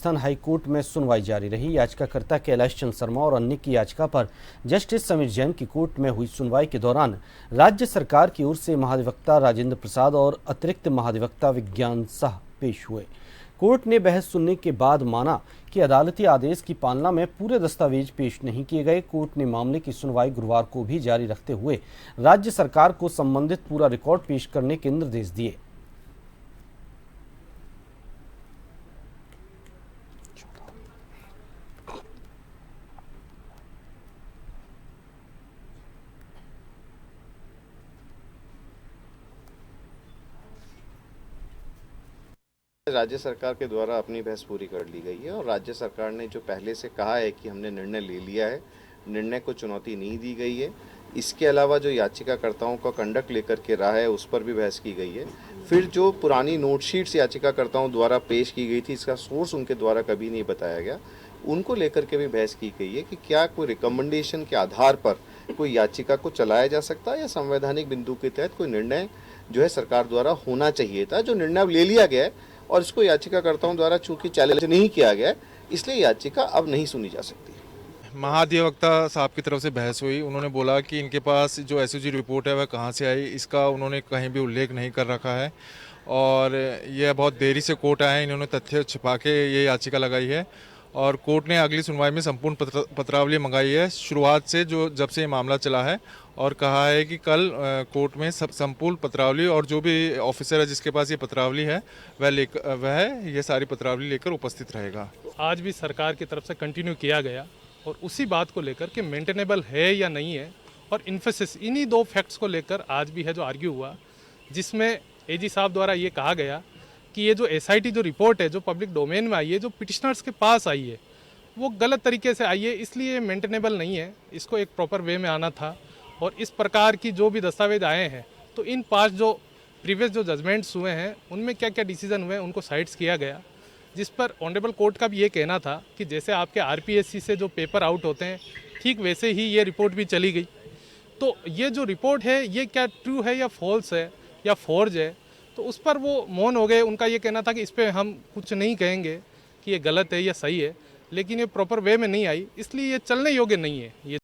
Rajasthan high court में सुनवाई जारी रही। याचिकाकर्ता कैलाश चंद्र शर्मा और अन्य की याचिका पर जस्टिस समीर जैन की कोर्ट में हुई सुनवाई के दौरान राज्य सरकार की ओर से महाधिवक्ता राजेंद्र प्रसाद और अतिरिक्त महाधिवक्ता विज्ञान शाह पेश हुए। कोर्ट ने बहस सुनने के बाद माना कि अदालती आदेश की पालना में पूरे दस्तावेज पेश नहीं किए गए। कोर्ट ने मामले की सुनवाई गुरुवार को भी जारी रखते हुए राज्य सरकार को संबंधित पूरा रिकॉर्ड पेश करने के निर्देश दिए। राज्य सरकार के द्वारा अपनी बहस पूरी कर ली गई है और राज्य सरकार ने जो पहले से कहा है कि हमने निर्णय ले लिया है, निर्णय को चुनौती नहीं दी गई है। इसके अलावा जो याचिकाकर्ताओं का कंडक्ट लेकर के रहा है उस पर भी बहस की गई है। फिर जो पुरानी नोटशीट्स याचिकाकर्ताओं द्वारा पेश की गई थी, इसका सोर्स उनके द्वारा कभी नहीं बताया गया, उनको लेकर के भी बहस की गई है कि क्या कोई रिकमेंडेशन के आधार पर कोई याचिका को चलाया जा सकता है या संवैधानिक बिंदु के तहत कोई निर्णय जो है सरकार द्वारा होना चाहिए था। जो निर्णय अब ले लिया गया है और इसको याचिकाकर्ताओं द्वारा चूंकि चैलेंज नहीं किया गया, इसलिए याचिका अब नहीं सुनी जा सकती। महाधिवक्ता साहब की तरफ से बहस हुई। उन्होंने बोला कि इनके पास जो एसओजी रिपोर्ट है वह कहाँ से आई, इसका उन्होंने कहीं भी उल्लेख नहीं कर रखा है और यह बहुत देरी से कोर्ट आए हैं। इन्होंने तथ्य छिपा के ये याचिका लगाई है और कोर्ट ने अगली सुनवाई में संपूर्ण पत्रावली मंगाई है शुरुआत से, जो जब से ये मामला चला है, और कहा है कि कल कोर्ट में संपूर्ण पत्रावली और जो भी ऑफिसर है जिसके पास ये पत्रावली है वह ये सारी पत्रावली लेकर उपस्थित रहेगा। आज भी सरकार की तरफ से कंटिन्यू किया गया और उसी बात को लेकर कि मेंटेनेबल है या नहीं है, और इन्फोसिस इन्हीं दो फैक्ट्स को लेकर आज भी है जो आर्ग्यू हुआ, जिसमें एजी साहब द्वारा ये कहा गया कि ये जो एसआईटी जो रिपोर्ट है जो पब्लिक डोमेन में आई है, जो पिटिशनर्स के पास आई है, वो गलत तरीके से आई है, इसलिए मेंटेनेबल नहीं है, इसको एक प्रॉपर वे में आना था। और इस प्रकार की जो भी दस्तावेज आए हैं तो इन 5 जो प्रीवियस जो जजमेंट्स हुए हैं उनमें क्या क्या डिसीजन हुए उनको साइड्स किया गया, जिस पर ऑनरेबल कोर्ट का भी ये कहना था कि जैसे आपके आरपीएससी से जो पेपर आउट होते हैं ठीक वैसे ही ये रिपोर्ट भी चली गई। तो ये जो रिपोर्ट है ये क्या ट्रू है या फॉल्स है या फॉर्ज है, तो उस पर वो मौन हो गए। उनका ये कहना था कि इस पर हम कुछ नहीं कहेंगे कि ये गलत है या सही है, लेकिन ये प्रॉपर वे में नहीं आई, इसलिए ये चलने योग्य नहीं है। ये